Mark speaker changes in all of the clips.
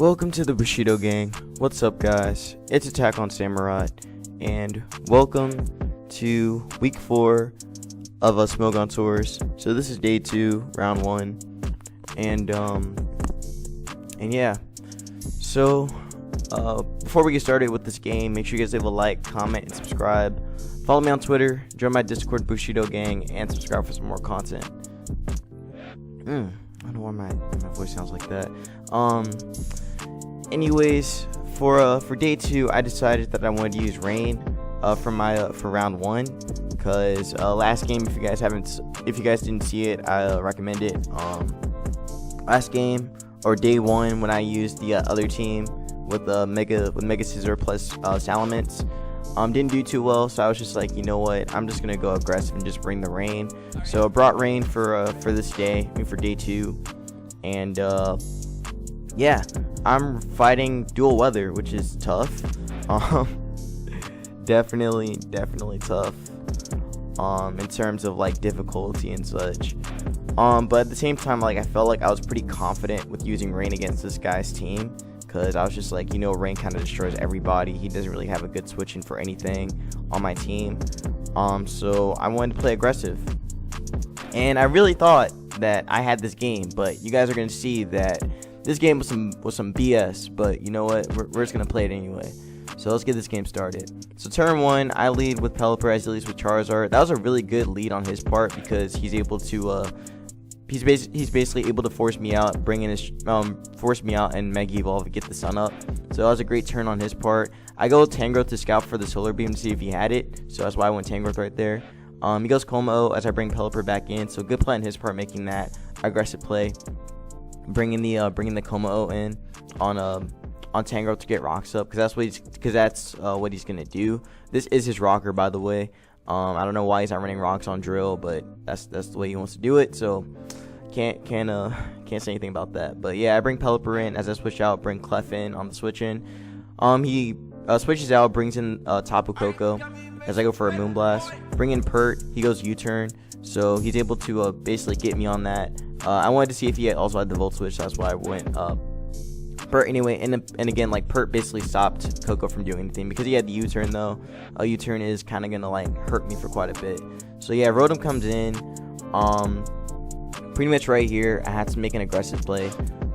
Speaker 1: Welcome to the Bushido gang. What's up, guys? It's Attack on Samurai, and welcome to week 4 of Smogon Tours. So this is day 2, round 1, and yeah. So before we get started with this game, make sure you guys leave a like, comment, and subscribe. Follow me on Twitter, join my Discord Bushido gang, and subscribe for some more content. I don't know why my voice sounds like that. Anyways, for day 2, I decided that I wanted to use rain for round 1, because last game, if you guys didn't see it, I recommend it. Last game, or day 1, when I used the other team with Mega Scissor plus Salamence, didn't do too well, so I was just like, you know what, I'm just gonna go aggressive and just bring the rain. So I brought rain for this day, for day 2, and yeah, I'm fighting dual weather, which is tough. Definitely tough. In terms of like difficulty and such. But at the same time, like, I felt like I was pretty confident with using rain against this guy's team, because I was just like, rain kind of destroys everybody. He doesn't really have a good switching for anything on my team. So I wanted to play aggressive, and I really thought that I had this game, but you guys are gonna see that this game was some BS. But you know what? We're just gonna play it anyway. So let's get this game started. So turn 1, I lead with Pelipper as he leads with Charizard. That was a really good lead on his part, because he's able to he's basically able to force me out, force me out and Mega Evolve and get the sun up. So that was a great turn on his part. I go with Tangrowth to scout for the Solar Beam to see if he had it. So that's why I went Tangrowth right there. He goes Como as I bring Pelipper back in. So good play on his part, making that aggressive play, bringing the Como in on Tangrowth to get rocks up, because that's what he's gonna do. This is his rocker, by the way. I don't know why he's not running rocks on Drill, but that's the way he wants to do it. So can't say anything about that. But yeah, I bring Pelipper in as I switch out, bring Clef in on the switch in. He switches out, brings in Tapu Koko as I go for a Moonblast. Bring in Pert, he goes U-turn, so he's able to basically get me on that. I wanted to see if he also had the Volt Switch, so that's why I went Pert anyway. And again, like, Pert basically stopped Koko from doing anything, because he had the U-turn though. A U-turn is kind of gonna like hurt me for quite a bit. So yeah, Rotom comes in. Pretty much right here, I had to make an aggressive play.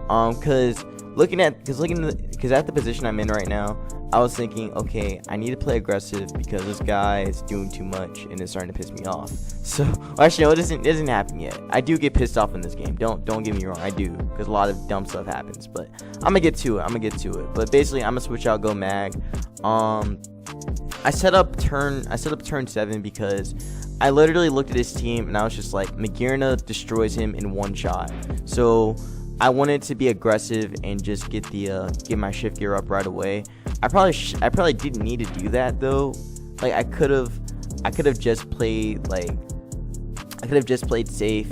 Speaker 1: Because at the position I'm in right now, I was thinking, okay, I need to play aggressive because this guy is doing too much and it's starting to piss me off. So, actually, no, it doesn't happen yet. I do get pissed off in this game. Don't get me wrong, I do, because a lot of dumb stuff happens. But I'm gonna get to it. But basically, I'm gonna switch out, go Mag. I set up turn 7 because I literally looked at his team and I was just like, Magearna destroys him in one shot. So I wanted to be aggressive and just get my shift gear up right away. I probably didn't need to do that though. Like, I could have just played safe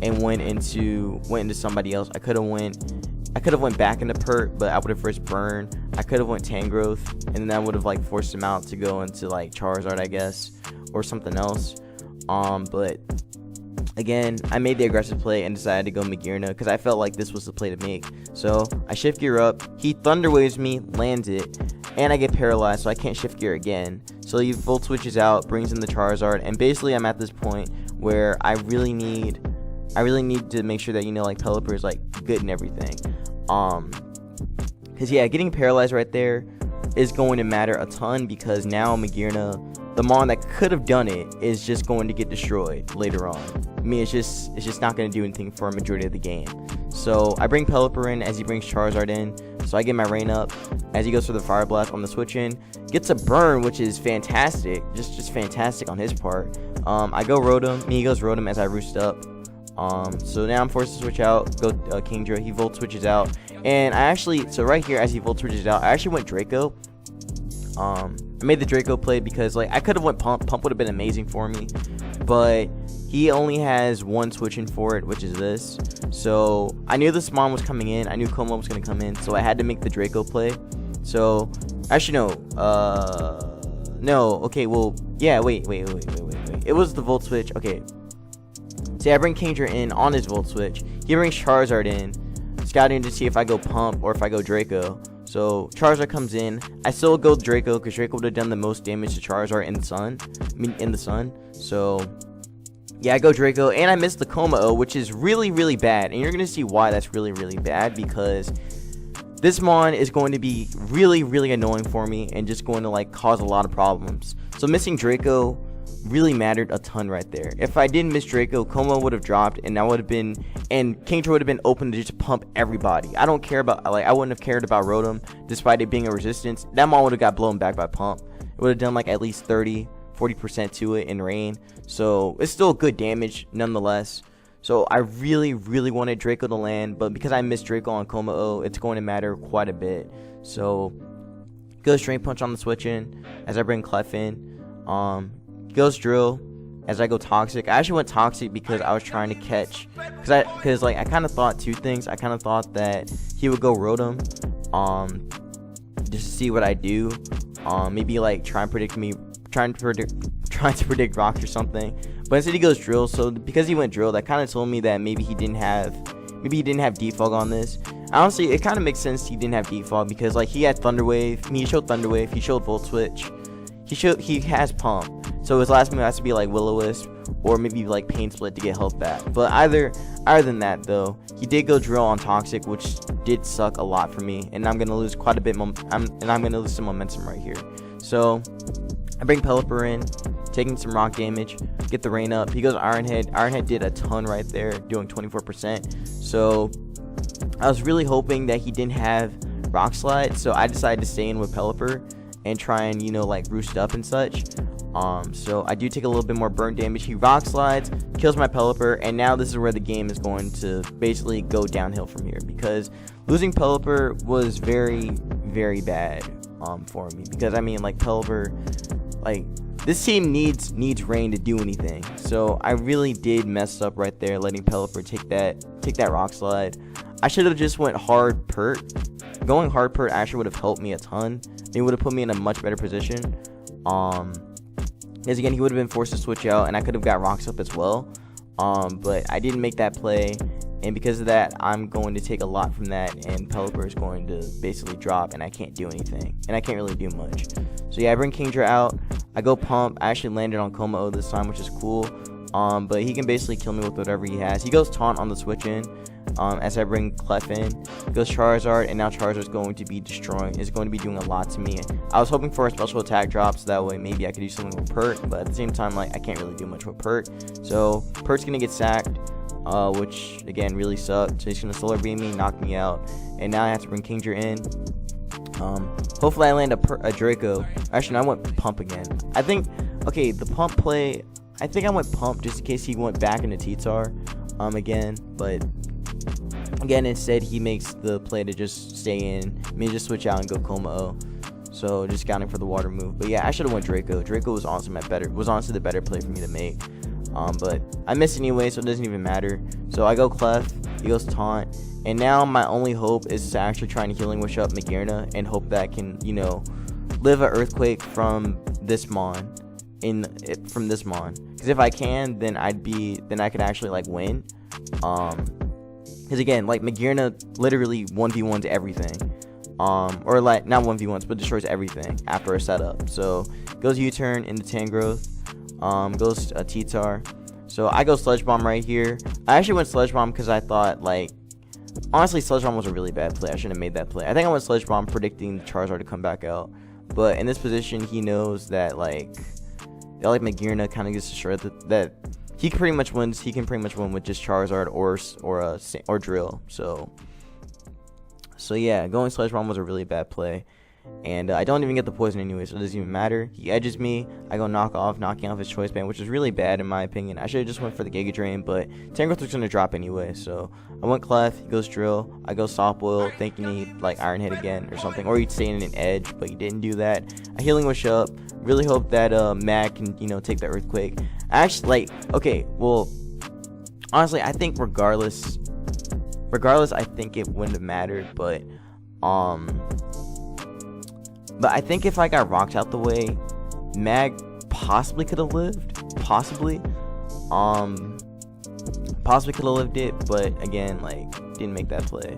Speaker 1: and went into somebody else. I could have went back into Pert, but I would have first burned. I could have went Tangrowth, and then that would have like forced him out to go into like Charizard, I guess, or something else. But again, I made the aggressive play and decided to go Magearna because I felt like this was the play to make. So I shift gear up, he Thunder Waves me, lands it, and I get paralyzed, so I can't shift gear again. So he Volt Switches out, brings in the Charizard, and basically I'm at this point where I really need to make sure that, like, Pelipper is like good and everything. Because yeah, getting paralyzed right there is going to matter a ton, because now Magearna, the Mon that could have done it, is just going to get destroyed later on. I mean, it's just not going to do anything for a majority of the game. So I bring Pelipper in as he brings Charizard in. So I get my rain up as he goes for the Fire Blast on the switch in. Gets a burn, which is fantastic. Just fantastic on his part. I go Rotom. He goes Rotom as I roost up. So now I'm forced to switch out. Go Kingdra. He Volt Switches out. And so right here as he Volt Switches out, I actually went Draco. I made the Draco play because, like, I could have went Pump. Pump would have been amazing for me. But he only has one switching for it, which is this. So I knew the Smon was coming in. I knew Como was going to come in. So I had to make the Draco play. So, actually, no. No. Okay, well, yeah, wait. It was the Volt Switch. Okay. See, I bring Kingdra in on his Volt Switch. He brings Charizard in. scouting to see if I go Pump or if I go Draco. So Charizard comes in. I still go Draco because Draco would have done the most damage to Charizard in the sun. In the sun. So yeah, I go Draco, and I missed the Kommo-o, which is really, really bad. And you're going to see why that's really, really bad, because this Mon is going to be really, really annoying for me and just going to like cause a lot of problems. So missing Draco really mattered a ton right there. If I didn't miss Draco, Kommo would have dropped, and Kingdra would have been open to just pump everybody. I don't care about, like, I wouldn't have cared about Rotom despite it being a resistance. That Mon would have got blown back by Pump. It would have done like at least 30-40% to it in rain. So it's still good damage nonetheless. So I really, really wanted Draco to land, but because I missed Draco on Kommo-o, it's going to matter quite a bit. So goes Drain Punch on the switch in as I bring Clef in. Goes Drill as I go Toxic. I actually went Toxic because I was trying to catch, because I kind of thought two things. I kind of thought that he would go Rotom, just to see what I do. Maybe like trying to predict rocks or something. But instead he goes Drill. So because he went Drill, that kind of told me that maybe he didn't have Defog on this. Honestly, it kind of makes sense he didn't have Defog, because like he had Thunder Wave. He showed Thunder Wave. He showed Volt Switch. He has Pump. So his last move has to be like Will-O-Wisp or maybe like Pain Split to get health back. But other than that though, he did go Drill on Toxic, which did suck a lot for me, and I'm gonna lose quite a bit. I'm gonna lose some momentum right here. So I bring Pelipper in, taking some rock damage, get the rain up. He goes Iron Head. Iron Head did a ton right there, doing 24%. So I was really hoping that he didn't have Rock Slide, so I decided to stay in with Pelipper and try and, you know, like roost up and such. So I do take a little bit more burn damage. He Rock Slides, kills my Pelipper, and now this is where the game is going to basically go downhill from here, because losing Pelipper was very, very bad for me, because I mean, like, Pelipper, like, this team needs rain to do anything. So I really did mess up right there, letting Pelipper take that Rock Slide. I should have just went hard Pert. Going hard Pert actually would have helped me a ton. It would have put me in a much better position. Because again, he would have been forced to switch out, and I could have got rocks up as well. But I didn't make that play, and because of that, I'm going to take a lot from that, and Pelipper is going to basically drop, and I can't do anything, and I can't really do much. So yeah, I bring Kingdra out. I go Pump. I actually landed on Kommo-o this time, which is cool. But he can basically kill me with whatever he has. He goes Taunt on the switch in. As I bring Clef in, goes Charizard, and now Charizard's going to be destroying. It's going to be doing a lot to me. I was hoping for a special attack drop, so that way maybe I could do something with Pert, but at the same time, like, I can't really do much with Pert. So Pert's gonna get sacked, which again really sucked. So he's gonna Solar Beam me, knock me out, and now I have to bring Kingdra in. Hopefully I land a Draco. Actually, no, I went Pump again. I think, okay, the Pump play, I think I went Pump just in case he went back into T-Tar again, but again, instead he makes the play to just stay in, just switch out and go Kommo-o. So just scouting for the water move. But yeah, I should have went Draco. Draco was honestly the better play for me to make. But I missed anyway, so it doesn't even matter. So I go Clef, he goes Taunt, and now my only hope is to actually try and Healing Wish up Magearna and hope that I can, you know, live an Earthquake from this Mon. Because if I can, then I could actually like win. Because again, like, Magearna literally 1v1s everything. Or like, not 1v1s, but destroys everything after a setup. So goes U-turn into Tangrowth. Goes T-Tar. So I go Sludge Bomb right here. I actually went Sludge Bomb because I thought, like, honestly, Sludge Bomb was a really bad play. I shouldn't have made that play. I think I went Sludge Bomb predicting the Charizard to come back out. But in this position, he knows that, like Magearna kind of gets destroyed. That he can pretty much win with just Charizard or Drill. So yeah, going Sludge Bomb was a really bad play, and I don't even get the poison anyway, so it doesn't even matter. He edges me. I go knocking off his Choice Band, which is really bad in my opinion. I should have just went for the Giga Drain, but Tangrowth was gonna drop anyway, so I went Clef. He goes Drill. I go Soft Boil, thinking he'd like Iron Head again or something, or he'd stay in an Edge, but he didn't do that. I Healing Wish up. Really hope that Mag can, you know, take the Earthquake. Actually, like, okay, well, honestly, I think regardless, I think it wouldn't have mattered, but I think if I got rocked out the way, Mag possibly could have lived, possibly could have lived it, but again, like, didn't make that play.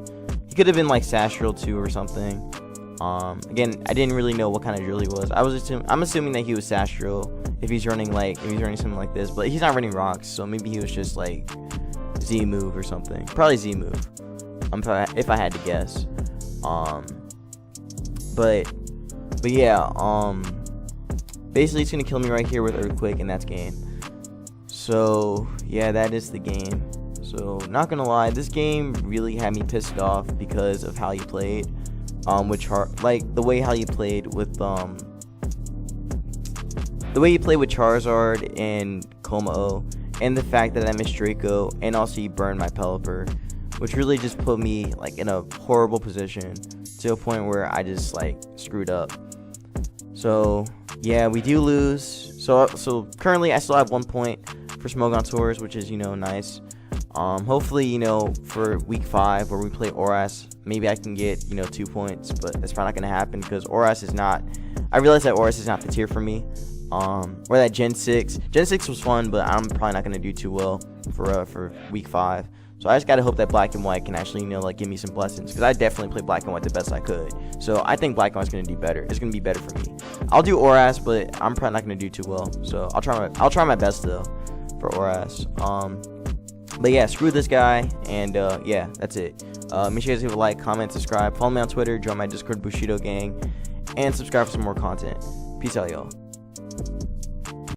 Speaker 1: He could have been like Sash Drill 2 or something. Again, I didn't really know what kind of drill he was. I'm assuming that he was Sash Drill if he's running something like this, but he's not running rocks, so maybe he was just like Z move or something. Probably Z move. If I had to guess. But yeah, basically it's gonna kill me right here with Earthquake, and that's game. So yeah, that is the game. So not gonna lie, this game really had me pissed off because of how he played. Like the way how he played with Charizard and Como-O, and the fact that I missed Draco, and also he burned my Pelipper, which really just put me like in a horrible position to a point where I just like screwed up. So yeah, we do lose. So currently I still have 1 point for Smogon Tours, which is, you know, nice. Hopefully, you know, for week 5 where we play Oras, maybe I can get, you know, 2 points, but that's probably not gonna happen because Oras is not. I realize that Oras is not the tier for me. Or that Gen 6. Gen 6 was fun, but I'm probably not gonna do too well for week 5. So I just gotta hope that Black and White can actually, you know, like give me some blessings, because I definitely played Black and White the best I could. So I think Black and White's gonna do better. It's gonna be better for me. I'll do Oras, but I'm probably not gonna do too well. So I'll try my best though for Oras. But yeah, screw this guy, and yeah, that's it. Make sure you guys leave a like, comment, subscribe, follow me on Twitter, join my Discord Bushido gang, and subscribe for some more content. Peace out, y'all.